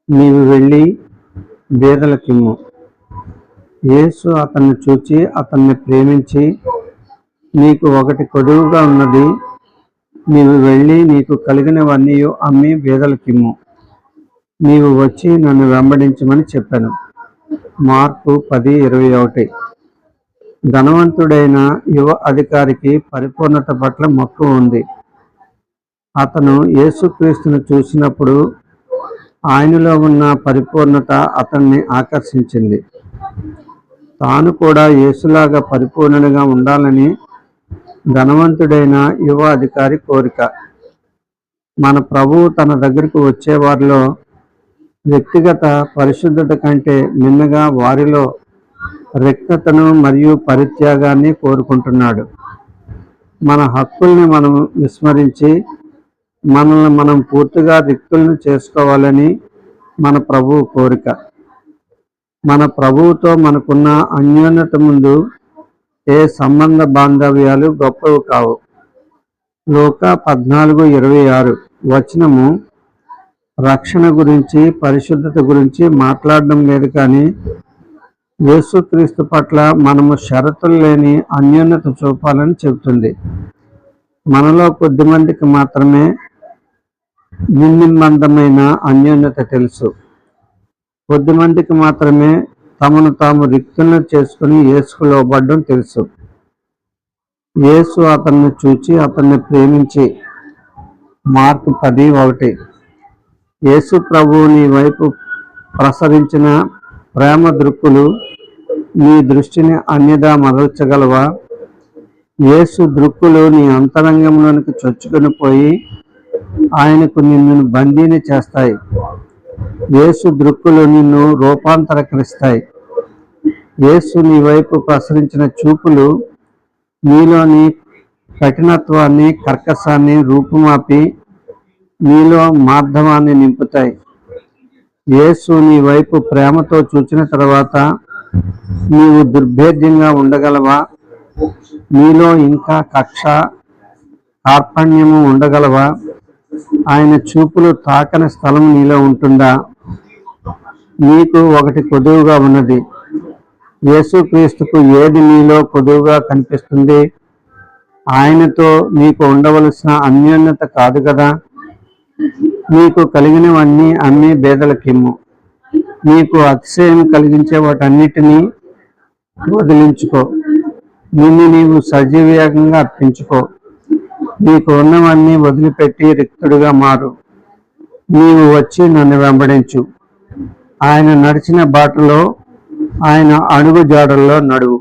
నీవు వెళ్ళి బేదలకిమ్ము. యేసు అతన్ని చూచి అతన్ని ప్రేమించి, నీకు ఒకటి కొదువుగా ఉన్నది, నీవు వెళ్ళి నీకు కలిగినవన్నీ అమ్మి బేదలకిమ్ము, నీవు వచ్చి నన్ను వెంబడించమని చెప్పాను. మార్కు 10:21. ధనవంతుడైన యువ అధికారికి పరిపూర్ణత పట్ల మక్కువ ఉంది. అతను యేసుక్రీస్తును చూసినప్పుడు ఆయనలో ఉన్న పరిపూర్ణత అతన్ని ఆకర్షించింది. తాను కూడా యేసులాగా పరిపూర్ణుడిగా ఉండాలని ధనవంతుడైన యువ అధికారి కోరిక. మన ప్రభువు తన దగ్గరకు వచ్చేవారిలో వ్యక్తిగత పరిశుద్ధత కంటే మిన్నగా వారిలో రిక్తతను మరియు పరిత్యాగాన్ని కోరుకుంటున్నాడు. మన హక్కుల్ని మనం విస్మరించి మనల్ని మనం పూర్తిగా రిక్తులను చేసుకోవాలని మన ప్రభువు కోరిక. మన ప్రభువుతో మనకున్న అన్యోన్యత ముందు ఏ సంబంధ బాంధవ్యాలు గొప్పవి కావు. లూకా 14:26 వచనము రక్షణ గురించి, పరిశుద్ధత గురించి మాట్లాడడం లేదు, కానీ యేసుక్రీస్తు పట్ల మనము షరతులు లేని అన్యోన్యత చూపాలని చెబుతుంది. మనలో కొద్దిమందికి మాత్రమే నిర్నిబంధమైన అన్యోన్యత తెలుసు. కొద్దిమందికి మాత్రమే తమను తాము రిక్తులను చేసుకుని యేసుకు లోబడడం తెలుసు. యేసు అతన్ని చూచి అతన్ని ప్రేమించి. మార్కు 10:1. యేసు ప్రభువు నీ వైపు ప్రసరించిన ప్రేమ దృక్కులు నీ దృష్టిని అన్యదా మరల్చగలవా? యేసు దృక్కులు నీ అంతరంగంలోనికి చొచ్చుకొని పోయి ఆయనకు నిన్ను బందీని చేస్తాయి. యేసు దృక్కులు నిన్ను రూపాంతరకరిస్తాయి. యేసు నీ వైపు ప్రసరించిన చూపులు నీలోని కఠినత్వాన్ని, కర్కశాన్ని రూపుమాపి నీలో మార్ధవాన్ని నింపుతాయి. యేసు నీ వైపు ప్రేమతో చూచిన తర్వాత నీవు దుర్భేద్యంగా ఉండగలవా? నీలో ఇంకా కక్ష, కార్పణ్యము ఉండగలవా? ఆయన చూపులు తాకని స్థలం నీలో ఉంటుందా? నీకు ఒకటి కొదువుగా ఉన్నది. యేసుక్రీస్తుకు ఏది నీలో కొదువుగా కనిపిస్తుంది? ఆయనతో నీకు ఉండవలసిన అన్యోన్యత కాదు కదా. నీకు కలిగినవన్నీ అమ్మి బేదలకిమ్ము. నీకు అతిశయం కలిగించే వాటన్నిటినీ వదిలించుకో. నిన్ను నీవు సజీవయాగంగా అర్పించుకో. నీకు ఉన్నవన్నీ వదిలిపెట్టి రిక్తుడిగా మారు. నీవు వచ్చి నన్ను వెంబడించు. ఆయన నడిచిన బాటలో, ఆయన అడుగు జాడల్లో నడువు.